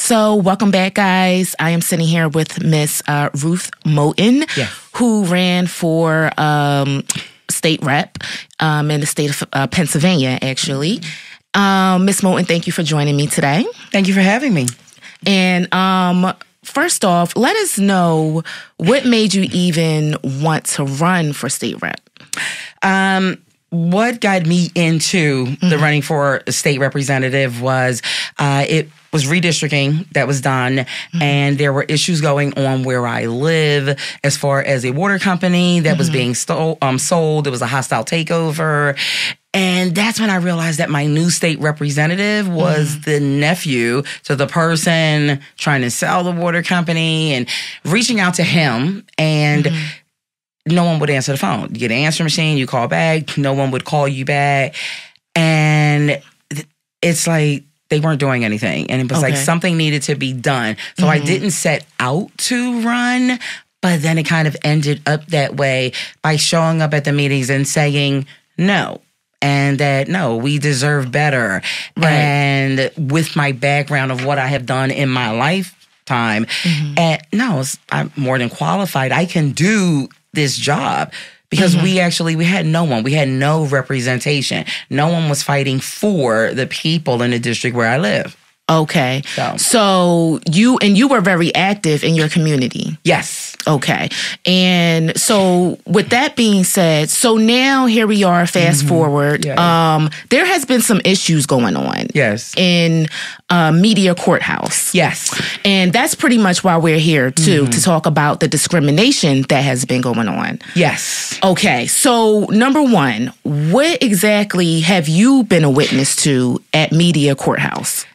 So welcome back, guys. I am sitting here with Miss Ruth Moten, who ran for state rep in the state of Pennsylvania, actually. Miss Moten, thank you for joining me today. Thank you for having me. And first off, let us know what made you even want to run for state rep. What got me into the running for a state representative was it was redistricting that was done, and there were issues going on where I live as far as a water company that was being sold. There was a hostile takeover. And that's when I realized that my new state representative was the nephew to the person trying to sell the water company, and reaching out to him, and no one would answer the phone. You get an answer machine, you call back, no one would call you back. And it's like they weren't doing anything. And it was like something needed to be done. So I didn't set out to run, but then it kind of ended up that way by showing up at the meetings and saying no. And that, no, we deserve better. Right. And with my background of what I have done in my lifetime, I'm more than qualified. I can do this job because we had no one. We had no representation. No one was fighting for the people in the district where I live. Okay. So you were very active in your community. Yes. Okay. And so with that being said, so now here we are, fast forward. Yeah. There has been some issues going on. Yes. In Media Courthouse. Yes. And that's pretty much why we're here too, to talk about the discrimination that has been going on. Yes. Okay. So number one, what exactly have you been a witness to at Media Courthouse?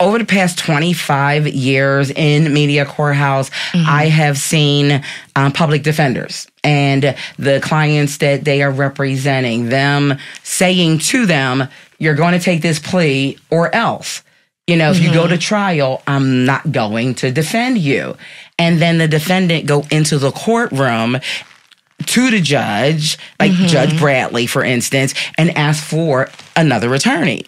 Over the past 25 years in Media Courthouse, I have seen public defenders and the clients that they are representing, them saying to them, you're going to take this plea or else. You know, if you go to trial, I'm not going to defend you. And then the defendant go into the courtroom to the judge, like Judge Bradley, for instance, and ask for another attorney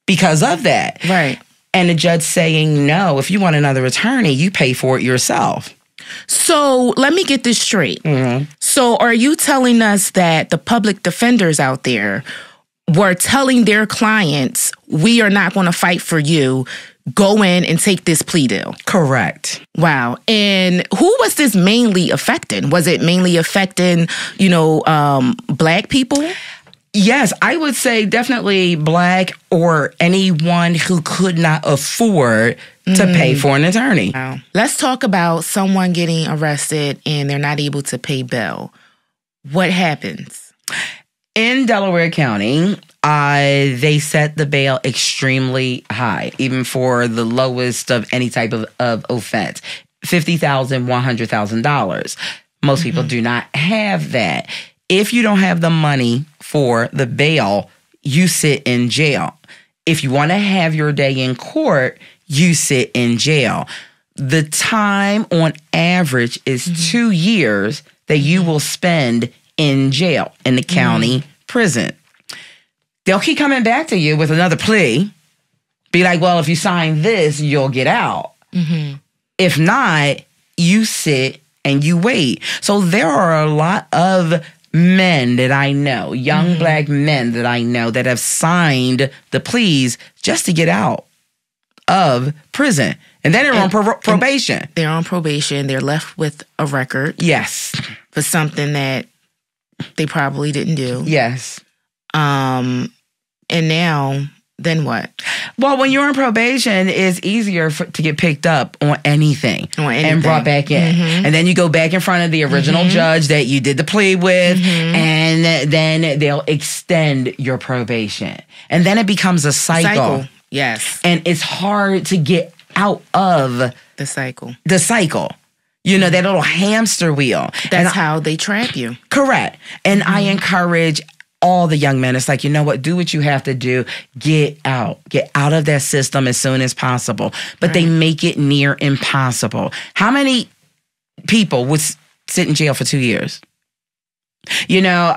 because of that. Right. And the judge saying, no, if you want another attorney, you pay for it yourself. So let me get this straight. So are you telling us that the public defenders out there were telling their clients, we are not going to fight for you, go in and take this plea deal? Correct. Wow. And who was this mainly affecting? Was it mainly affecting, Black people? Yes, I would say definitely Black or anyone who could not afford to pay for an attorney. Wow. Let's talk about someone getting arrested and they're not able to pay bail. What happens? In Delaware County, they set the bail extremely high, even for the lowest of any type of offense, $50,000, $100,000. Most people do not have that. If you don't have the money for the bail, you sit in jail. If you want to have your day in court, you sit in jail. The time on average is 2 years that you will spend in jail in the county prison. They'll keep coming back to you with another plea. Be like, well, if you sign this, you'll get out. If not, you sit and you wait. So there are a lot of men that I know, young Black men that I know that have signed the pleas just to get out of prison. And then they're on probation. They're on probation. They're left with a record. Yes. For something that they probably didn't do. Yes. And now, then what? Well, when you're on probation, it's easier to get picked up on anything. And brought back in. And then you go back in front of the original judge that you did the plea with, and then they'll extend your probation. And then it becomes a cycle. Yes. And it's hard to get out of the cycle. You know, that little hamster wheel. That's how they trap you. Correct. And I encourage all the young men. It's like, you know what? Do what you have to do. Get out. Get out of that system as soon as possible. But they make it near impossible. How many people would sit in jail for 2 years? You know,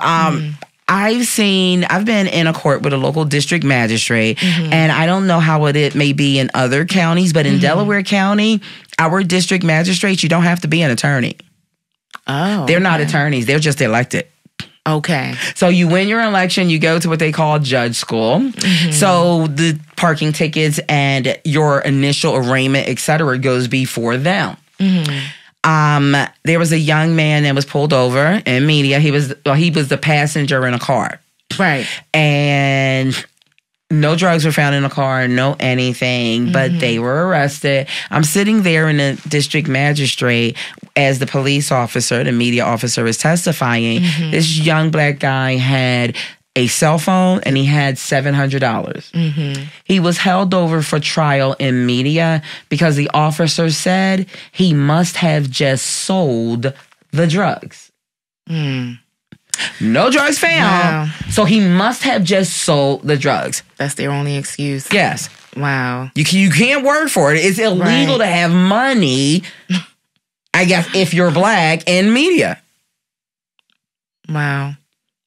I've been in a court with a local district magistrate, and I don't know how it may be in other counties, but in Delaware County, our district magistrates, you don't have to be an attorney. Oh, they're not attorneys. They're just elected. Okay. So you win your election, you go to what they call judge school. So the parking tickets and your initial arraignment, et cetera, goes before them. There was a young man that was pulled over in media. He was the passenger in a car. Right. And no drugs were found in the car, no anything, but they were arrested. I'm sitting there in the district magistrate as the police officer, the media officer is testifying. This young black guy had a cell phone and he had $700. He was held over for trial in media because the officer said he must have just sold the drugs. No drugs found. Wow. So he must have just sold the drugs. That's their only excuse. Yes. Wow. You can't work for it. It's illegal to have money, I guess, if you're black in media. Wow.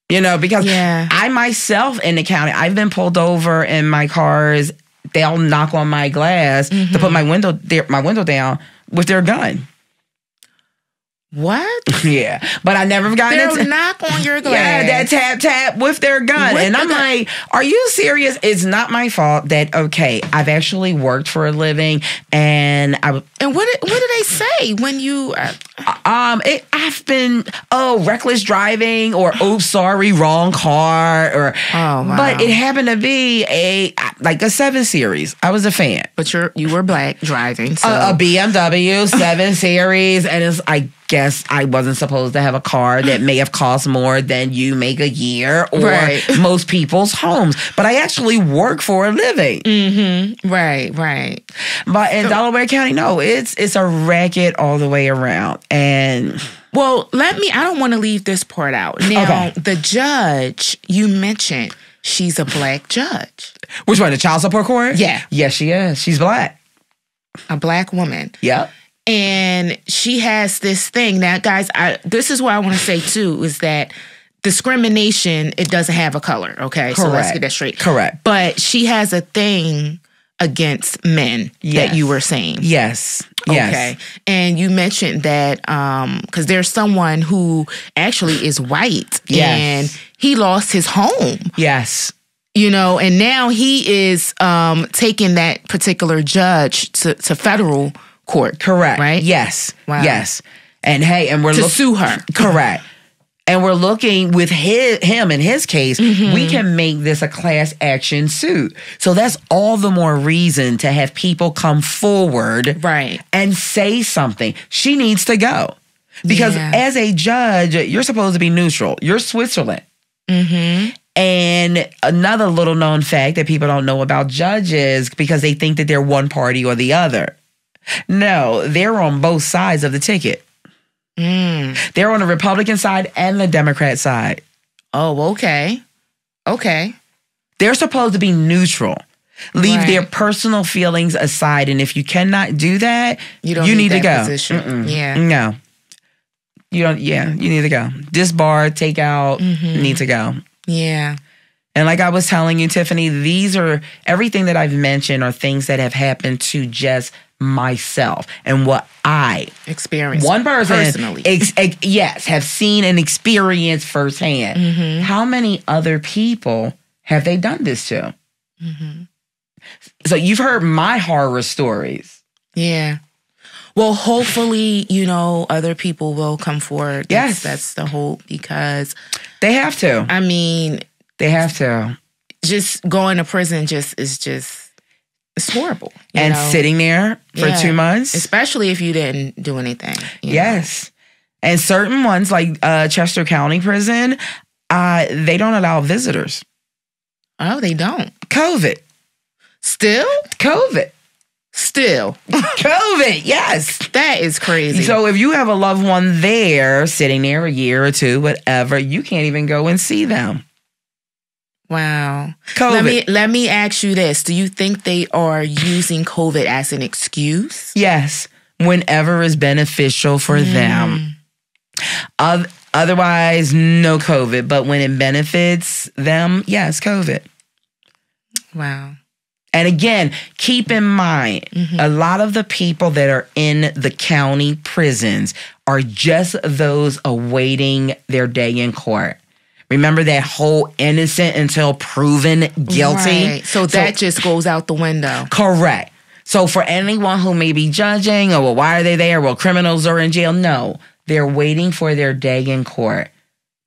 You know, because I myself in the county, I've been pulled over in my cars. They'll knock on my glass to put my window down with their gun. What? Yeah, but I never got into... They'll knock on your glass. Yeah, that tap with their gun. And I'm like, are you serious? It's not my fault that, okay, I've actually worked for a living and I... And what did they say when you... I've been, reckless driving or, oops, sorry, wrong car or... Oh, wow. But it happened to be a 7 Series. I was a fan. But you were black driving, so... A BMW 7 Series, and I guess I wasn't supposed to have a car that may have cost more than you make a year or most people's homes. But I actually work for a living. Right. But in Delaware County, no, it's a racket all the way around. And well, I don't want to leave this part out. Now, the judge you mentioned, she's a black judge. Which one, the child support court? Yeah. Yes, she is. She's black. A black woman. Yep. And she has this thing. Now, guys, this is what I want to say, too, is that discrimination, it doesn't have a color, okay? Correct. So let's get that straight. Correct. But she has a thing against men that you were saying. Yes. Okay. And you mentioned that because there's someone who actually is white and he lost his home. Yes. You know, and now he is taking that particular judge to federal court. Correct. Right? Yes. Wow. Yes. And hey, and we're to sue her. Correct. And we're looking with him in his case, we can make this a class action suit. So that's all the more reason to have people come forward and say something. She needs to go. Because as a judge, you're supposed to be neutral. You're Switzerland. And another little known fact that people don't know about judges because they think that they're one party or the other. No, they're on both sides of the ticket. They're on the Republican side and the Democrat side. Oh, okay. Okay. They're supposed to be neutral. Leave their personal feelings aside. And if you cannot do that, you need to go. Yeah. No. You don't. Yeah, you need to go. Disbar, take out, need to go. Yeah. And like I was telling you, Tiffany, everything that I've mentioned are things that have happened to just myself and what I experienced. One person personally. Have seen and experienced firsthand. How many other people have they done this to? So you've heard my horror stories. Yeah. Well, hopefully, other people will come forward. That's the hope because they have to. I mean, they have to. Just going to prison it's horrible. And sitting there for 2 months. Especially if you didn't do anything. Yes. And certain ones like Chester County Prison, they don't allow visitors. Oh, they don't? COVID. Still? COVID. Still. COVID, yes. That is crazy. So if you have a loved one there, sitting there a year or two, whatever, you can't even go and see them. Wow. COVID. Let me ask you this. Do you think they are using COVID as an excuse? Yes. Whenever is beneficial for them. Otherwise, no COVID. But when it benefits them, yes, COVID. Wow. And again, keep in mind, a lot of the people that are in the county prisons are just those awaiting their day in court. Remember that whole innocent until proven guilty? Right. So that just goes out the window. Correct. So for anyone who may be judging, or well, why are they there? Well, criminals are in jail. No, they're waiting for their day in court.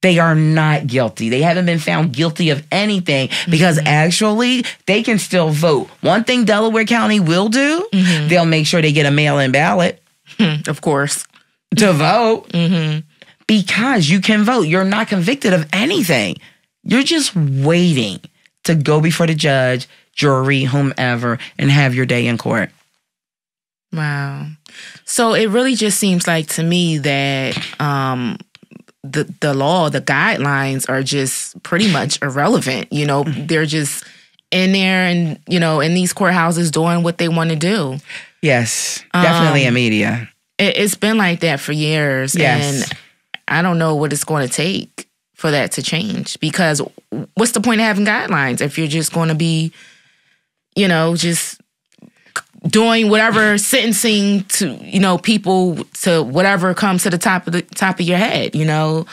They are not guilty. They haven't been found guilty of anything because actually they can still vote. One thing Delaware County will do, they'll make sure they get a mail-in ballot. Of course. To vote. Because you can vote. You're not convicted of anything. You're just waiting to go before the judge, jury, whomever, and have your day in court. Wow. So it really just seems like to me that the law, the guidelines are just pretty much irrelevant. You know, they're just in there and, you know, in these courthouses doing what they want to do. Yes, definitely in media. It's been like that for years. Yes. And I don't know what it's going to take for that to change, because what's the point of having guidelines if you're just going to be, you know, just doing whatever sentencing to, you know, people to whatever comes to the top of your head, you know,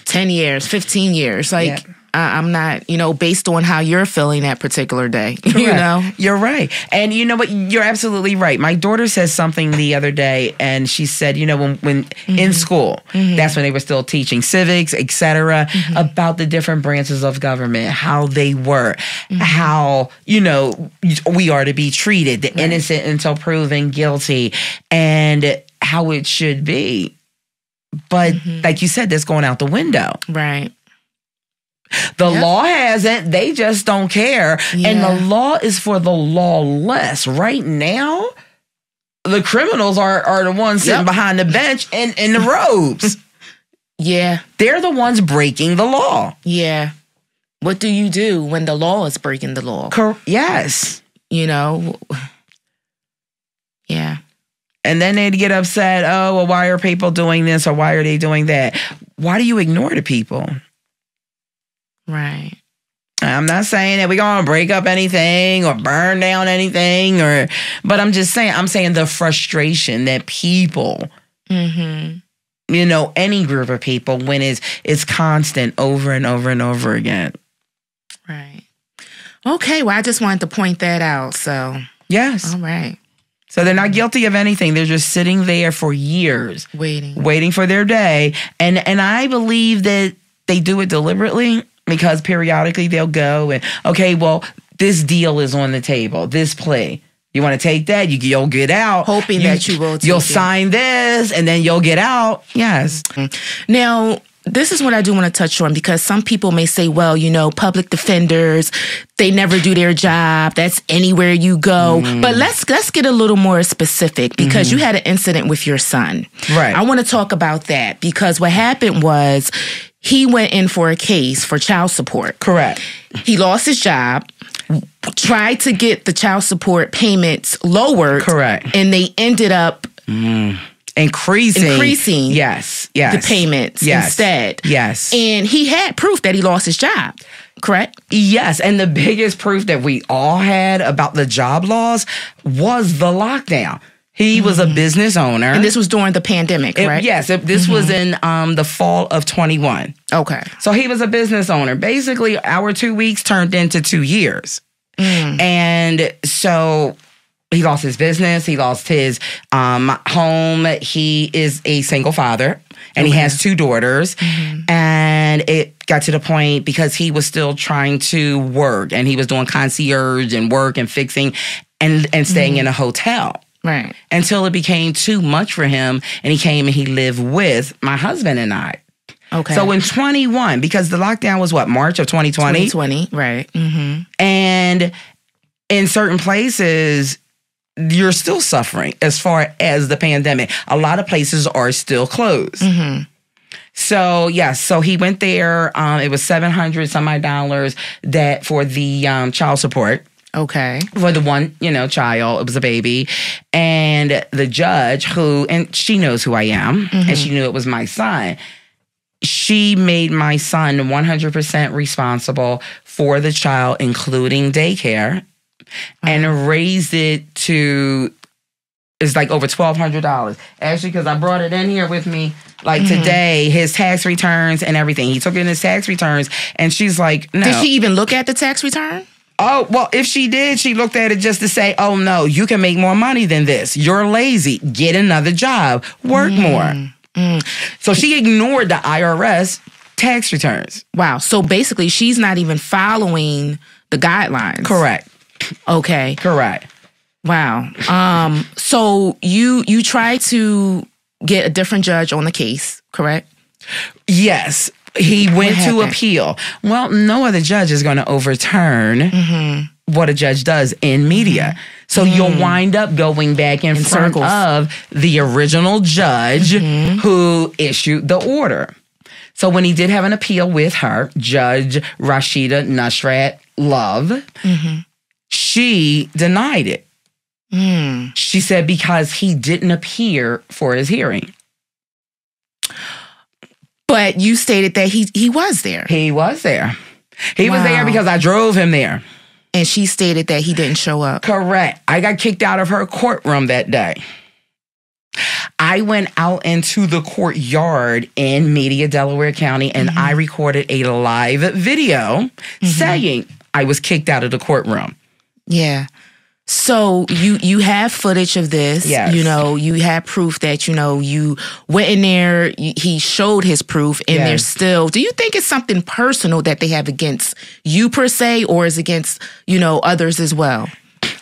10 years, 15 years. Like, yeah. I'm not, you know, based on how you're feeling that particular day. Correct. You know? You're right. And you know what? You're absolutely right. My daughter says something the other day, and she said, you know, when in school, that's when they were still teaching civics, etc., about the different branches of government, how they work, how, you know, we are to be treated, the innocent until proven guilty, and how it should be. But like you said, that's going out the window. Right. The law hasn't. They just don't care. Yeah. And the law is for the lawless. Right now, the criminals are the ones sitting behind the bench and in the robes. Yeah. They're the ones breaking the law. Yeah. What do you do when the law is breaking the law? Yes. You know? Yeah. And then they'd get upset. Oh, well, why are people doing this or why are they doing that? Why do you ignore the people? Right. I'm not saying that we're going to break up anything or burn down anything, but I'm just saying, the frustration that people, you know, any group of people, when it's constant over and over and over again. Right. Okay. Well, I just wanted to point that out. So. Yes. All right. So they're not guilty of anything. They're just sitting there for years. Waiting for their day. And I believe that they do it deliberately. Because periodically they'll go and, okay, well, this deal is on the table, this plea. You want to take that? You'll get out. Hoping that you will take You'll sign this and then you'll get out. Yes. Now, this is what I do want to touch on, because some people may say, well, you know, public defenders, they never do their job. That's anywhere you go. But let's get a little more specific, because you had an incident with your son. Right. I want to talk about that, because what happened was he went in for a case for child support. Correct. He lost his job, tried to get the child support payments lowered. Correct. And they ended up increasing yes the payments instead. Yes. And he had proof that he lost his job. Correct? Yes. And the biggest proof that we all had about the job loss was the lockdown. He was a business owner. And this was during the pandemic, right? Yes. This was in the fall of 21. Okay. So he was a business owner. Basically, our 2 weeks turned into 2 years. And so he lost his business. He lost his home. He is a single father. And he has 2 daughters. And it got to the point, because he was still trying to work. And he was doing concierge and work and fixing and staying in a hotel. Right. Until it became too much for him, and he came and he lived with my husband and I. Okay. So in 21, because the lockdown was what, March of 2020? 2020, right. And in certain places, you're still suffering as far as the pandemic. A lot of places are still closed. So, yes, so he went there. It was $700 some odd dollars that for the child support. Okay. For the one, you know, child, it was a baby. And the judge and she knows who I am, and she knew it was my son. she made my son 100% responsible for the child, including daycare, and raised it to, it's like over $1,200. Actually, because I brought it in here with me, like today, his tax returns and everything. He took in his tax returns, and she's like, no. Did she even look at the tax return? Oh, well, if she did, she looked at it just to say, oh, no, you can make more money than this. You're lazy. Get another job. Work more. So she ignored the IRS tax returns. Wow. So basically, she's not even following the guidelines. Correct. Okay. Correct. Wow. So you tried to get a different judge on the case, correct? Yes. He went to appeal. Well, no other judge is going to overturn what a judge does in media. So you'll wind up going back in front circles of the original judge who issued the order. So when he did have an appeal with her, Judge Rashida Nusrat Love, she denied it. She said because he didn't appear for his hearing. But you stated that he was there. He was there. He was there because I drove him there. And she stated that he didn't show up. Correct. I got kicked out of her courtroom that day. I went out into the courtyard in Media, Delaware County, and I recorded a live video saying I was kicked out of the courtroom. Yeah. So you have footage of this. Yes. You know, you have proof that, you know, you went in there, he showed his proof, and there's still, do you think it's something personal that they have against you per se, or is against, you know, others as well?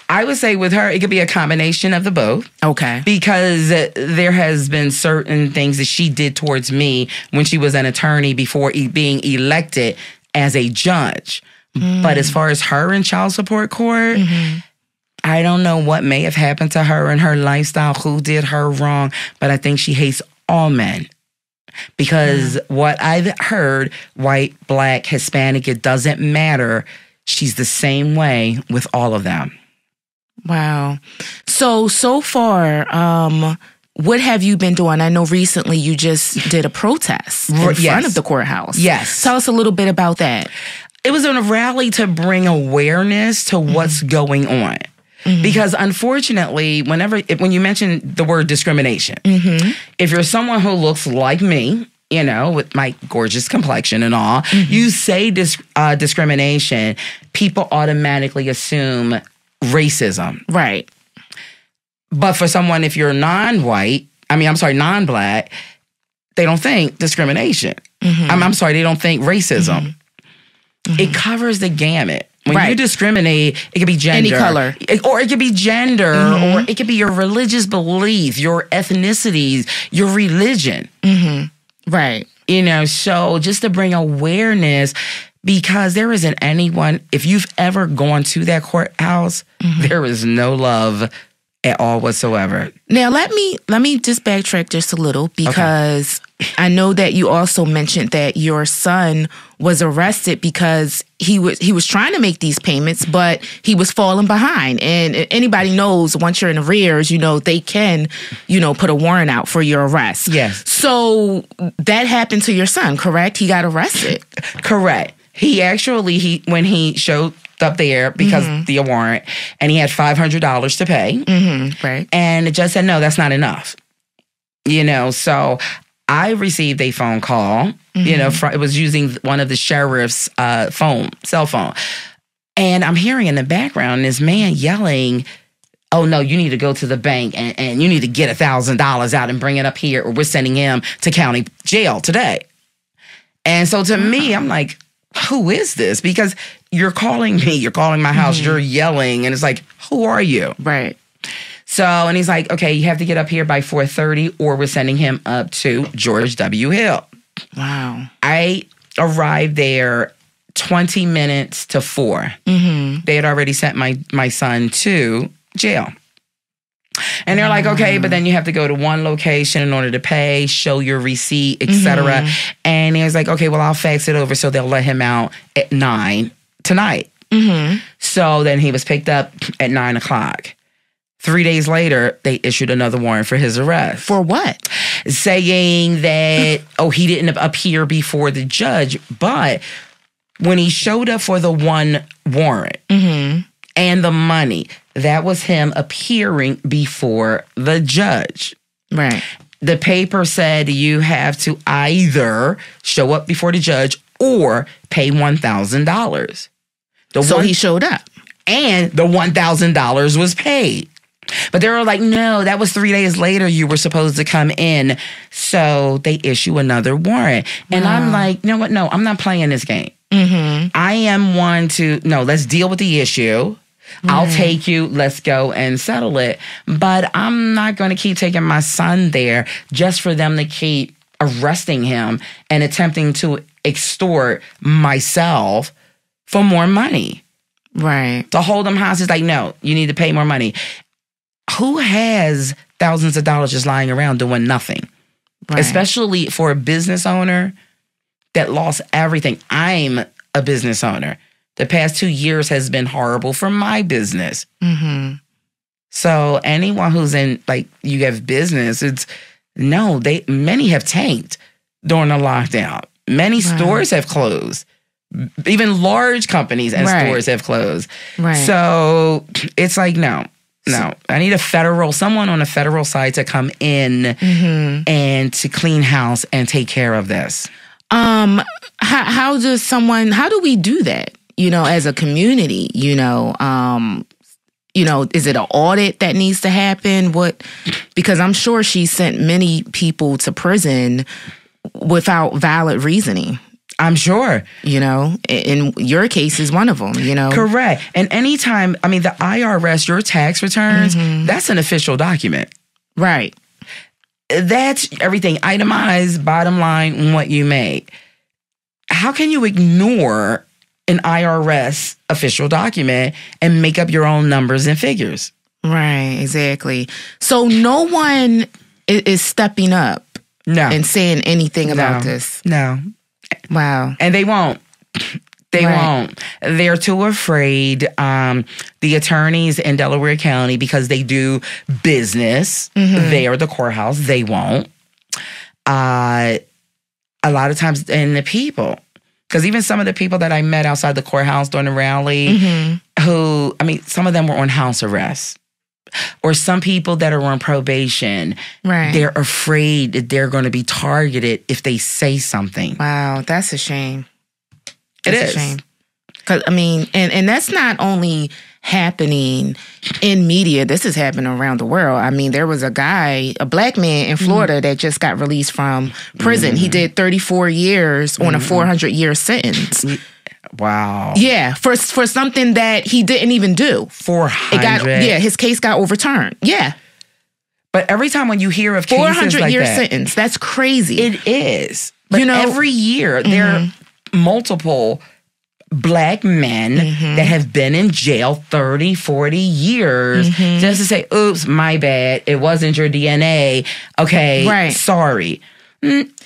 I would say with her, it could be a combination of the both. Okay. Because there has been certain things that she did towards me when she was an attorney before being elected as a judge. But as far as her in child support court, I don't know what may have happened to her and her lifestyle, who did her wrong, but I think she hates all men. Because what I've heard, white, black, Hispanic, it doesn't matter. She's the same way with all of them. Wow. So far, what have you been doing? I know recently you just did a protest in front of the courthouse. Yes. Tell us a little bit about that. It was a rally to bring awareness to what's going on. Because unfortunately, when you mention the word discrimination, if you're someone who looks like me, you know, with my gorgeous complexion and all, you say discrimination, people automatically assume racism. Right. But for someone, if you're non-black, they don't think discrimination. I'm sorry, they don't think racism. It covers the gamut. When you discriminate, it could be gender. Any color. Or it could be gender, or it could be your religious belief, your ethnicities, your religion. Right. You know, so just to bring awareness, because there isn't anyone, if you've ever gone to that courthouse, there is no love at all whatsoever. Now, let me just backtrack just a little, because I know that you also mentioned that your son was arrested because he was trying to make these payments, but he was falling behind. And anybody knows, once you're in arrears, you know, they can, you know, put a warrant out for your arrest. Yes. So that happened to your son, correct? He got arrested. Correct. He actually, when he showed up there because the warrant, and he had $500 to pay. Right. And the judge said, no, that's not enough. You know, so I received a phone call, you know, it was using one of the sheriff's cell phone. And I'm hearing in the background this man yelling, oh, no, you need to go to the bank and you need to get $1,000 out and bring it up here, or we're sending him to county jail today. And so to me, I'm like, who is this? Because you're calling me, you're calling my house, you're yelling, and it's like, who are you? Right. So, and he's like, okay, you have to get up here by 4:30, or we're sending him up to George W. Hill. Wow. I arrived there 20 minutes to 4. They had already sent my son to jail. And they're like, okay, but then you have to go to one location in order to pay, show your receipt, etc. And he was like, okay, well, I'll fax it over so they'll let him out at 9 tonight. So then he was picked up at 9 o'clock. 3 days later, they issued another warrant for his arrest. For what? Saying that, he didn't appear before the judge, but when he showed up for the one warrant and the money, that was him appearing before the judge. Right. The paper said you have to either show up before the judge or pay $1,000. So he showed up. And the $1,000 was paid. But they were like, no, that was 3 days later you were supposed to come in. So they issue another warrant. And I'm like, you know what? No, I'm not playing this game. I am one to, no, let's deal with the issue. I'll take you. Let's go and settle it. But I'm not going to keep taking my son there just for them to keep arresting him and attempting to extort myself for more money. Right. To hold him hostage, like, no, you need to pay more money. Who has thousands of dollars just lying around doing nothing? Right. Especially for a business owner that lost everything. I'm a business owner. The past 2 years has been horrible for my business. So anyone who's in, like, you have business, many have tanked during the lockdown. Many stores have closed. Even large companies and stores have closed. Right. So it's like, no. I need someone on a federal side to come in and to clean house and take care of this. How do we do that? As a community, is it an audit that needs to happen? Because I'm sure she sent many people to prison without valid reasoning. I'm sure. In your case is one of them, Correct. And anytime, the IRS, your tax returns, that's an official document. Right. That's everything itemized, bottom line, what you make. How can you ignore an IRS official document and make up your own numbers and figures? Right, exactly. So no one is stepping up and saying anything about this. No. Wow. And they won't. They won't. They're too afraid. The attorneys in Delaware County, because they do business, they are the courthouse. They won't. A lot of times, and the people, because even some of the people that I met outside the courthouse during the rally, who, some of them were on house arrest. Or some people that are on probation, they're afraid that they're going to be targeted if they say something. Wow, that's a shame. It is a shame. Because and that's not only happening in media. This is happening around the world. There was a black man in Florida that just got released from prison. He did 34 years on a 400-year sentence. Wow. Yeah, for something that he didn't even do. 400. His case got overturned. Yeah. But every time when you hear of cases like that, 400-year sentence. That's crazy. It is. But every year there are multiple black men that have been in jail 30, 40 years just to say, oops, my bad. It wasn't your DNA. Okay, sorry.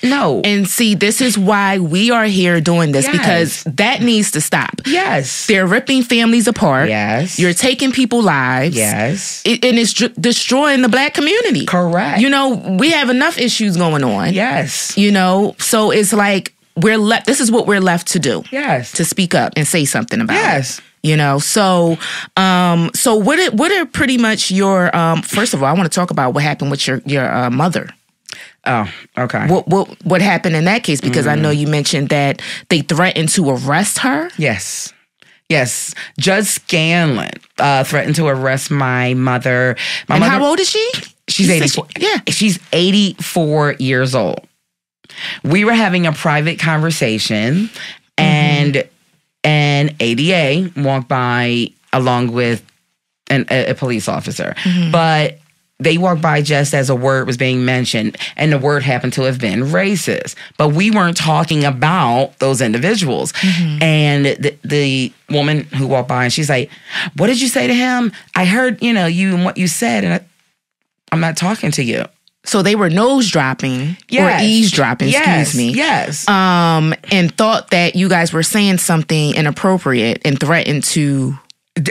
No. And see, this is why we are here doing this, because that needs to stop. Yes. They're ripping families apart. Yes. You're taking people's lives. Yes. And it's destroying the black community. Correct. We have enough issues going on. Yes. So it's like this is what we're left to do. Yes. To speak up and say something about it. So what are pretty much your first of all, I want to talk about what happened with your mother. Oh, okay. What happened in that case? Because I know you mentioned that they threatened to arrest her. Yes. Judge Scanlon threatened to arrest my mother. How old is she? She's 84. She's 84 years old. We were having a private conversation, and an ADA walked by along with a police officer, but they walked by just as a word was being mentioned, and the word happened to have been racist. But we weren't talking about those individuals. And the woman who walked by, and she's like, what did you say to him? I heard, you and what you said, and I'm not talking to you. So they were nose dropping or eavesdropping, excuse me. Yes. And thought that you guys were saying something inappropriate and threatened to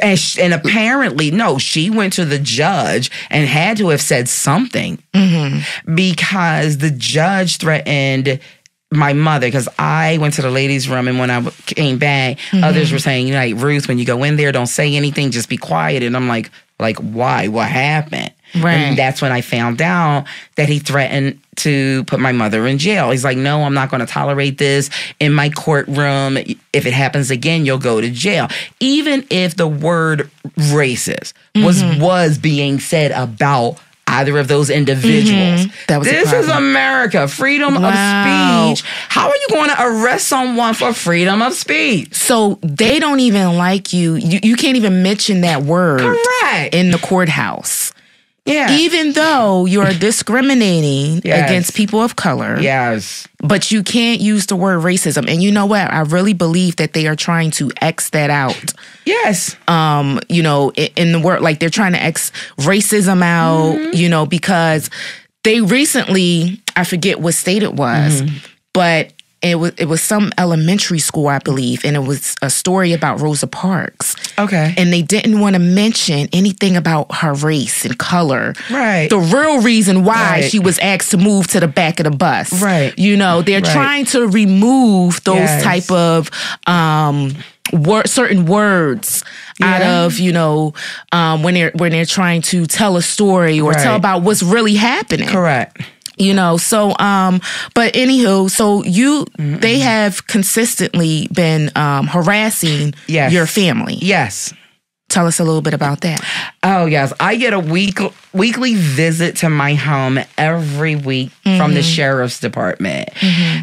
And apparently, no, she went to the judge and had to have said something because the judge threatened my mother, because I went to the ladies' room, and when I came back, others were saying, like, Ruth, when you go in there, don't say anything, just be quiet. And I'm like, why? What happened? Right. And that's when I found out that he threatened to put my mother in jail. He's like, no, I'm not going to tolerate this in my courtroom. If it happens again, you'll go to jail. Even if the word racist was being said about either of those individuals. This is America. Freedom of speech. How are you going to arrest someone for freedom of speech? So they don't even like you. You can't even mention that word in the courthouse. Yeah. Even though you're discriminating against people of color. Yes. But you can't use the word racism. And you know what? I really believe that they are trying to X that out. Yes. You know, in the word, like they're trying to X racism out, you know, because they recently, I forget what state it was, but it was some elementary school, I believe, and it was a story about Rosa Parks. Okay. And they didn't want to mention anything about her race and color. Right. The real reason why she was asked to move to the back of the bus. Right. You know, they're trying to remove those type of certain words out of, you know, when they're trying to tell a story or tell about what's really happening. Correct. You know, so, but anywho, so they have consistently been harassing your family. Yes. Tell us a little bit about that. Oh, yes. I get a weekly visit to my home every week from the sheriff's department.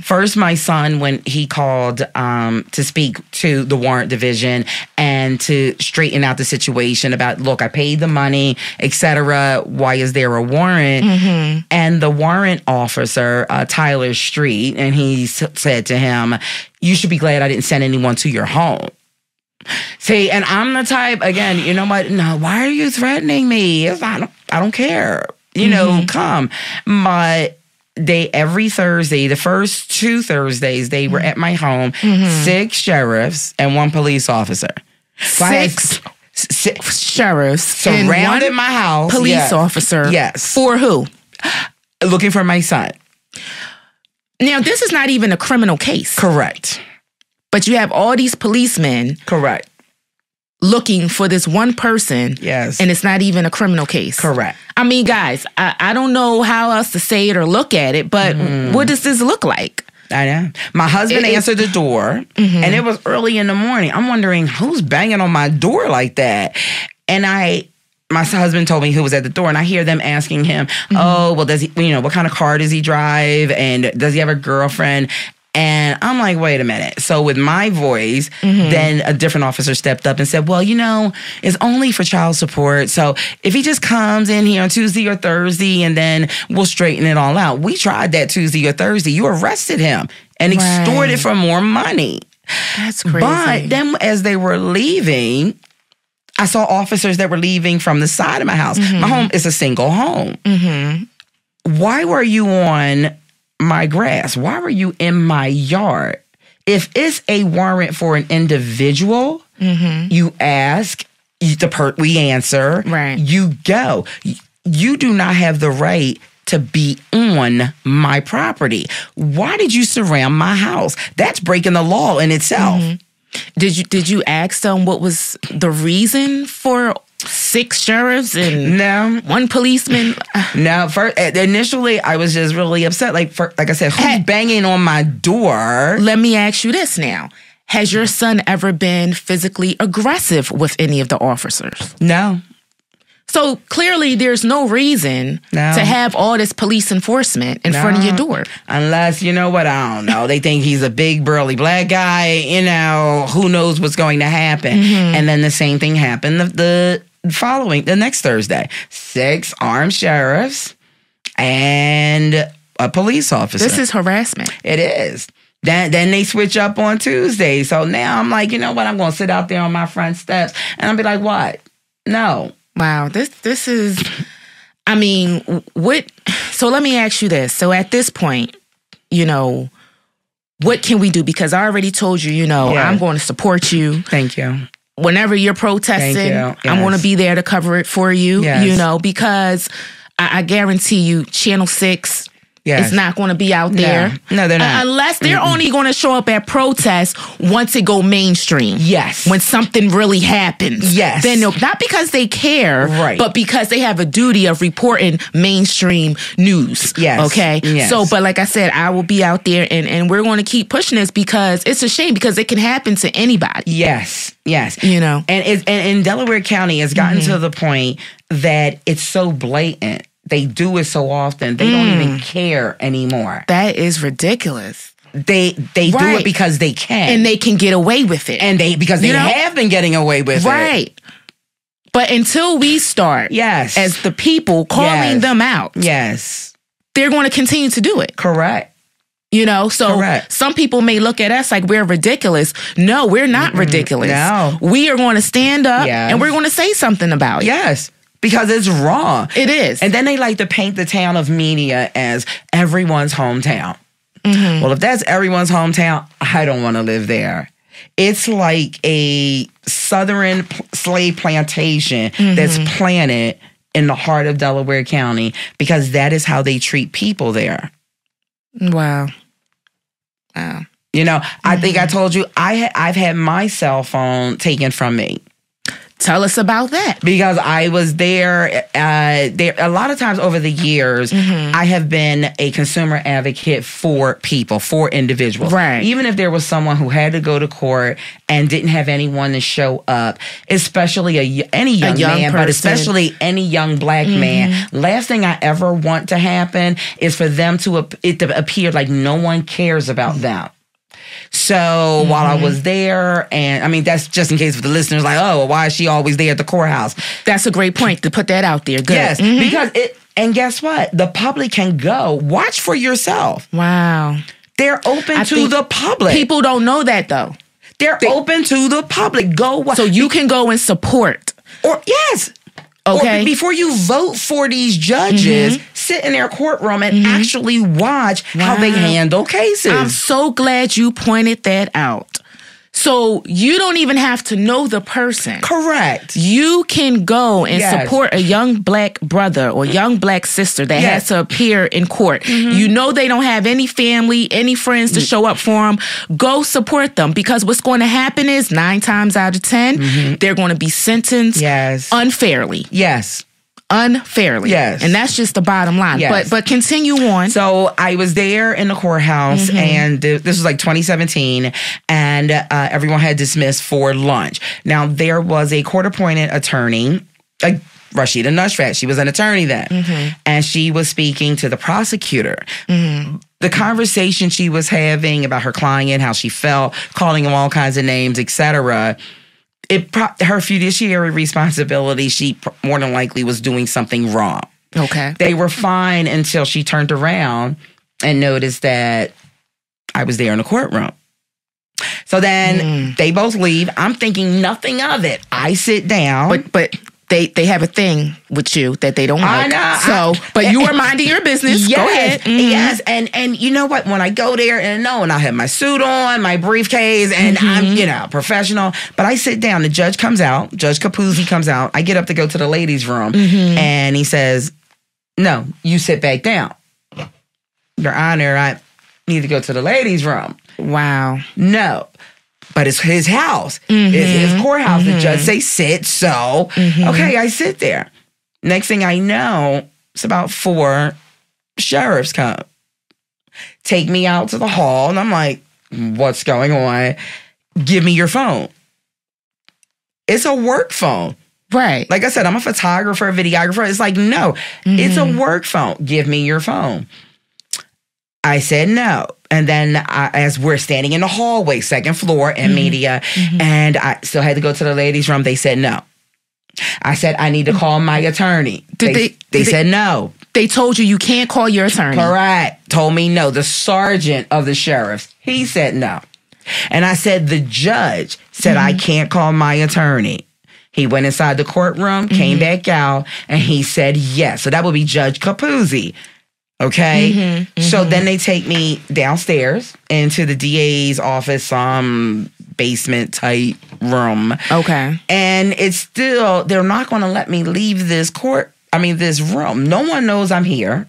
First, my son, when he called to speak to the warrant division and to straighten out the situation about, look, I paid the money, etc. Why is there a warrant? And the warrant officer, Tyler Street, and he said to him, you should be glad I didn't send anyone to your home. See, and I'm the type, again, you know what? No, why are you threatening me? I don't care. You know, come. But every Thursday, the first 2 Thursdays, they were at my home, 6 sheriffs and 1 police officer. Six sheriffs surrounded my house. Police officer. Yes. For who? Looking for my son. Now, this is not even a criminal case. Correct. But you have all these policemen. Correct. Looking for this one person. Yes. And it's not even a criminal case. Correct. I mean, guys, I don't know how else to say it or look at it, but what does this look like? I know. My husband answered the door, and it was early in the morning. I'm wondering, who's banging on my door like that? And my husband told me who was at the door, and I hear them asking him, oh, well, does he, you know, what kind of car does he drive? And does he have a girlfriend? And I'm like, wait a minute. So with my voice, then a different officer stepped up and said, well, you know, it's only for child support. So if he just comes in here on Tuesday or Thursday and then we'll straighten it all out. We tried that Tuesday or Thursday. You arrested him and extorted for more money. That's crazy. But then as they were leaving, I saw officers that were leaving from the side of my house. My home is a single home. Why were you on my grass? Why were you in my yard? If it's a warrant for an individual, you ask, we answer, you go. You do not have the right to be on my property. Why did you surround my house? That's breaking the law in itself. Did you ask them what was the reason for 6 sheriffs and 1 policeman? No. Initially, I was just really upset. Like I said, who's banging on my door? Let me ask you this now. Has your son ever been physically aggressive with any of the officers? No. So clearly there's no reason to have all this police enforcement in front of your door. Unless, you know what, I don't know. They think he's a big, burly black guy. You know, who knows what's going to happen. And then the same thing happened the next Thursday. 6 armed sheriffs and a police officer. This is harassment. It is. Then they switch up on Tuesday. So now I'm like, you know what? I'm going to sit out there on my front steps and I'll be like, what? No. Wow, this is, I mean, what, so let me ask you this. So at this point, you know, what can we do? Because I already told you, you know, I'm going to support you. Thank you. whenever you're protesting, Yes. I'm going to be there to cover it for you, Yes. you know, because I guarantee you Channel 6 is not going to be out there. No, they're not. Unless they're only going to show up at protests once it go mainstream. Yes. When something really happens. Yes. Then not because they care, Right. but because they have a duty of reporting mainstream news. Yes. Okay? Yes. So, but like I said, I will be out there and we're going to keep pushing this because it's a shame because it can happen to anybody. Yes. Yes. You know? And in Delaware County, it's gotten to the point that it's so blatant. They do it so often, they don't even care anymore. That is ridiculous. They do it because they can. And they can get away with it. And because they have been getting away with it. Right. But until we start, as the people calling them out, they're going to continue to do it. Correct. You know, so some people may look at us like we're ridiculous. No, we're not ridiculous. No. We are going to stand up and we're going to say something about it. Yes. Because it's wrong. It is. And then they like to paint the town of Media as everyone's hometown. Well, if that's everyone's hometown, I don't want to live there. It's like a southern slave plantation that's planted in the heart of Delaware County because that is how they treat people there. Wow. You know, I think I told you I've had my cell phone taken from me. Tell us about that. Because I was there a lot of times over the years, I have been a consumer advocate for people, for individuals. Right. Even if there was someone who had to go to court and didn't have anyone to show up, especially any young man, but especially any young black man, last thing I ever want to happen is for them to appear like no one cares about them. So while I was there, and I mean, that's just in case for the listeners like, oh, why is she always there at the courthouse? That's a great point to put that out there. Good. Yes, because and guess what? The public can go. Watch for yourself. Wow. They're open to the public. People don't know that though. They're open to the public. Go watch. So you can go and support. Or yes. Okay. Or before you vote for these judges, sit in their courtroom and actually watch how they handle cases. I'm so glad you pointed that out. So you don't even have to know the person. Correct. You can go and support a young black brother or young black sister that has to appear in court. You know they don't have any family, any friends to show up for them. Go support them because what's going to happen is 9 times out of 10, they're going to be sentenced unfairly. Yes. Unfairly. Yes. And that's just the bottom line. Yes. But continue on. So I was there in the courthouse and this was like 2017 and everyone had dismissed for lunch. Now there was a court-appointed attorney, Rashida Nusrat. She was an attorney then. And she was speaking to the prosecutor. The conversation she was having about her client, how she felt, calling him all kinds of names, etc., her fiduciary responsibility, she more than likely was doing something wrong. Okay. They were fine until she turned around and noticed that I was there in the courtroom. So then they both leave. I'm thinking nothing of it. I sit down. But they have a thing with you that they don't like. I know. But you are minding your business. Yes, go ahead. Yes. And you know what? When I go there and I have my suit on, my briefcase, and I'm, professional. But I sit down. The judge comes out. Judge Capuzzi comes out. I get up to go to the ladies' room. And he says, no, you sit back down. Your Honor, I need to go to the ladies' room. Wow. No. But it's his house. It's his courthouse. The judge say sit. So, okay, I sit there. Next thing I know, it's about 4 sheriffs come. Take me out to the hall. And I'm like, what's going on? Give me your phone. It's a work phone. Right. Like I said, I'm a photographer, videographer. It's like, no, it's a work phone. Give me your phone. I said no. And then as we're standing in the hallway, 2nd floor in media, and I still had to go to the ladies' room, they said no. I said, I need to call my attorney. They said no. They told you can't call your attorney. Correct. Told me no. The sergeant of the sheriffs, he said no. And I said, the judge said I can't call my attorney. He went inside the courtroom, came back out, and he said yes. So that would be Judge Capuzzi. Okay? So then they take me downstairs into the DA's office, basement type room. Okay. And it's still, they're not going to let me leave this room. No one knows I'm here.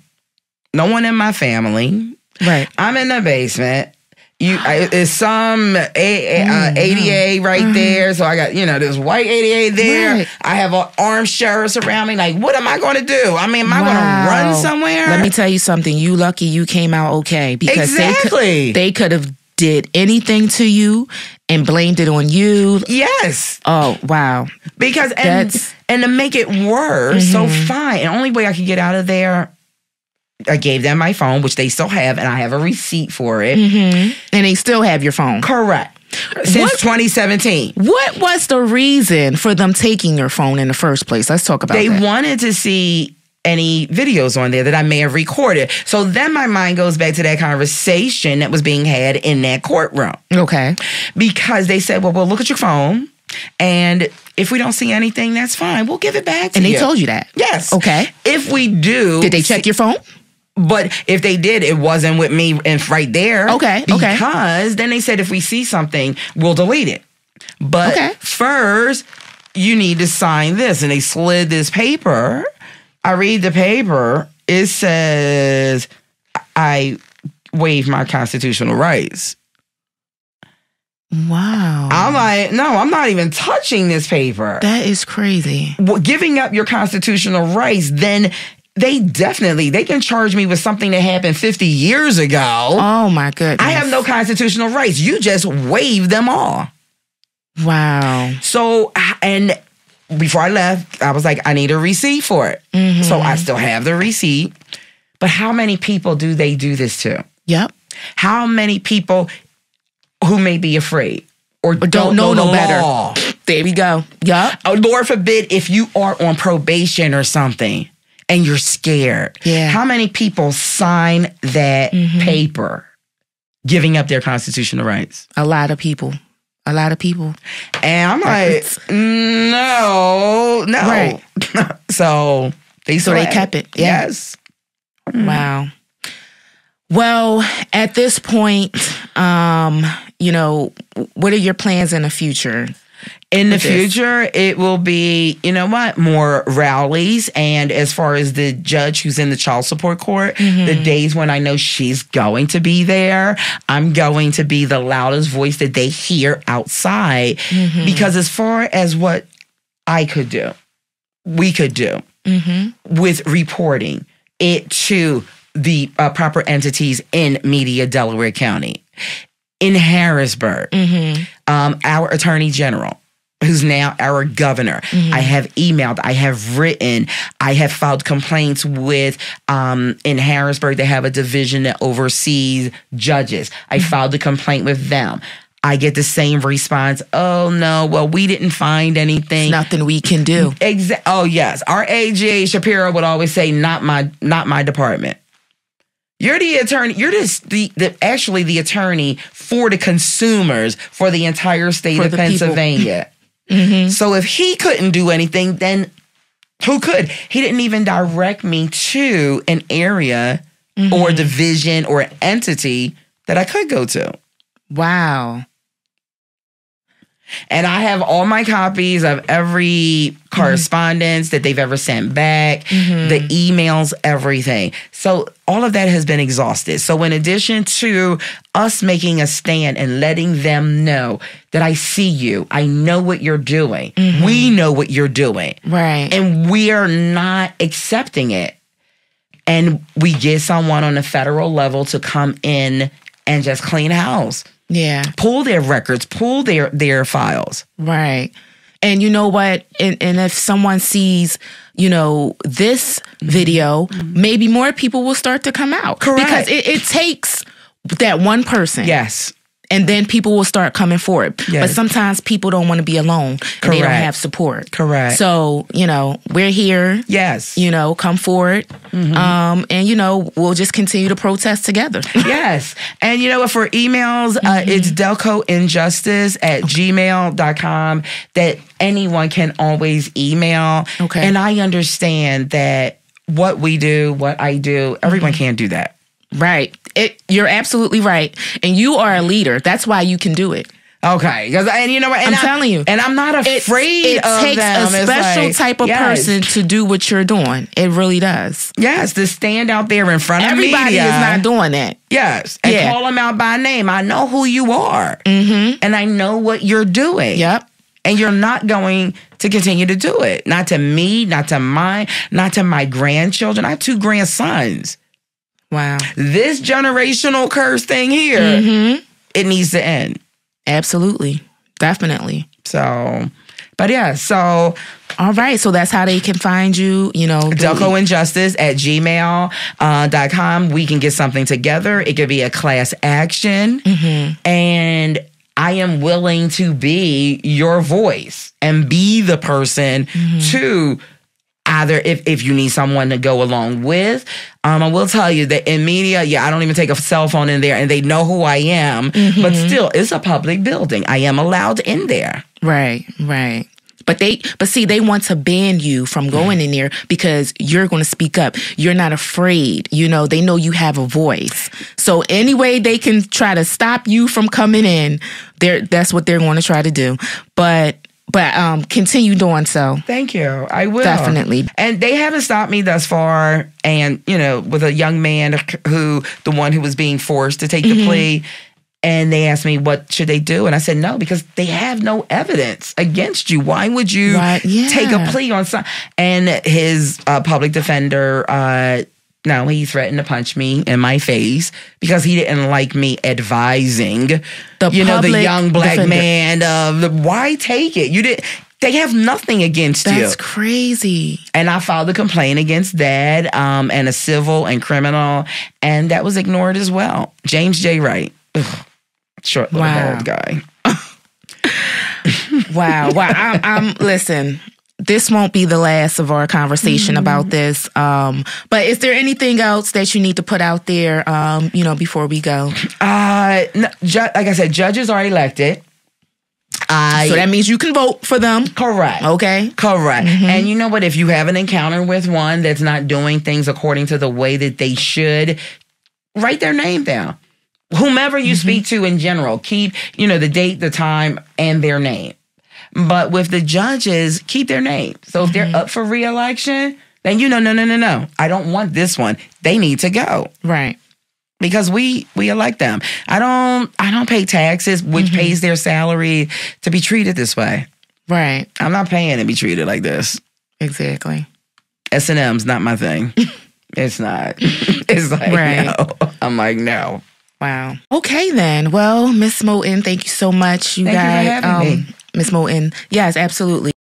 No one in my family. Right. I'm in the basement. It's some ADA right there. So I got, this white ADA there. Right. I have armed sheriffs around me. Like, what am I going to do? I mean, am I going to run somewhere? Let me tell you something. You lucky you came out okay. Because they could have did anything to you and blamed it on you. Yes. Oh, wow. Because, and to make it worse, so fine. And the only way I could get out of there, I gave them my phone, which they still have, and I have a receipt for it. And they still have your phone. Correct. Since 2017. What was the reason for them taking your phone in the first place? Let's talk about that. They wanted to see any videos on there that I may have recorded. So then my mind goes back to that conversation that was being had in that courtroom. Okay. Because they said, well, we'll look at your phone, and if we don't see anything, that's fine. We'll give it back to you. And they told you that? Yes. Okay. If we do... Did they check your phone? But if they did, it wasn't with me and right there. Okay. Because then they said if we see something, we'll delete it. But first, you need to sign this. And they slid this paper. I read the paper. It says, I waive my constitutional rights. Wow. I'm like, no, I'm not even touching this paper. That is crazy. Well, giving up your constitutional rights, then... They can charge me with something that happened 50 years ago. Oh, my goodness. I have no constitutional rights. You just waived them all. Wow. So, and before I left, I was like, I need a receipt for it. So I still have the receipt. But how many people do they do this to? Yep. How many people who may be afraid or don't know no the better? Law? There we go. Yep. Oh, Lord forbid if you are on probation or something. And you're scared. Yeah. How many people sign that paper giving up their constitutional rights? A lot of people. And I'm like, no. Right. So they kept it. Yeah. Yes. Wow. Well, at this point, what are your plans in the future? In the future, it will be, more rallies. And as far as the judge who's in the child support court, the days when I know she's going to be there, I'm going to be the loudest voice that they hear outside. Because as far as what I could do, we could do with reporting it to the proper entities in Media, Delaware County, in Harrisburg, our Attorney General, who's now our governor. I have emailed, I have written, I have filed complaints with, in Harrisburg, they have a division that oversees judges. I filed a complaint with them. I get the same response. Oh, no, well, we didn't find anything. There's nothing we can do. Oh, yes. Our AG Shapiro would always say, not my department. You're the attorney. You're actually the attorney for the consumers for the entire state of Pennsylvania. So if he couldn't do anything, then who could? He didn't even direct me to an area or division or an entity that I could go to. Wow. And I have all my copies of every correspondence that they've ever sent back, the emails, everything. So all of that has been exhausted. So in addition to us making a stand and letting them know that I see you, I know what you're doing, we know what you're doing. Right. And we are not accepting it. And we get someone on the federal level to come in and just clean house. Yeah. Pull their records, pull their files. Right. And you know what? And if someone sees, this video, maybe more people will start to come out. Correct. Because it takes that one person. Yes. And then people will start coming forward. Yes. But sometimes people don't want to be alone. And they don't have support. Correct. So, we're here. Yes. Come forward. And, we'll just continue to protest together. Yes. And, for emails, it's delcoinjustice@gmail.com that anyone can always email. Okay. And I understand that what we do, what I do, everyone can't do that. Right. You're absolutely right. And you are a leader. That's why you can do it. Okay, and you know what? And I'm telling you, and I'm not afraid it of takes them. a special type of person to do what you're doing. It really does. Yes, to stand out there in front of everybody media. is not doing that. Yes, and call them out by name. I know who you are, and I know what you're doing. Yep. And you're not going to continue to do it. Not to me, not to mine, not to my grandchildren. I have 2 grandsons. Wow. This generational curse thing here, it needs to end. Absolutely. Definitely. So, but yeah, so. All right. So that's how they can find you, delcoinjustice@gmail.com. We can get something together. It could be a class action. And I am willing to be your voice and be the person to either if you need someone to go along with. I will tell you that in media, I don't even take a cell phone in there and they know who I am. But still, it's a public building. I am allowed in there. Right. But see, they want to ban you from going in there because you're going to speak up. You're not afraid. They know you have a voice. So any way they can try to stop you from coming in, that's what they're going to try to do. But continue doing so. Thank you. I will. Definitely. And they haven't stopped me thus far. And, with a young man the one who was being forced to take the plea. And they asked me, what should they do? And I said, no, because they have no evidence against you. Why would you take a plea on something? And his public defender, he threatened to punch me in my face because he didn't like me advising, the young black man of why take it? You didn't. They have nothing against you. That's crazy. And I filed a complaint against that and a civil and criminal, and that was ignored as well. James J. Wright. Ugh. Short little bald guy. Wow. I'm listen, this won't be the last of our conversation about this. But is there anything else that you need to put out there, before we go? No, like I said, judges are elected. So that means you can vote for them. Correct. Okay. Correct. And you know what? If you have an encounter with one that's not doing things according to the way that they should, write their name down. Whomever you speak to in general, keep, the date, the time, and their name. But with the judges, keep their name. So if they're up for re-election, then no. I don't want this one. They need to go. Right. Because we elect them. I don't pay taxes, which pays their salary to be treated this way. Right. I'm not paying to be treated like this. Exactly. S&M's not my thing. It's not. It's like, no. I'm like, no. Wow. Okay, then. Well, Miss Moten, thank you so much. Thank you for having me. Miss Moten. Yes, absolutely.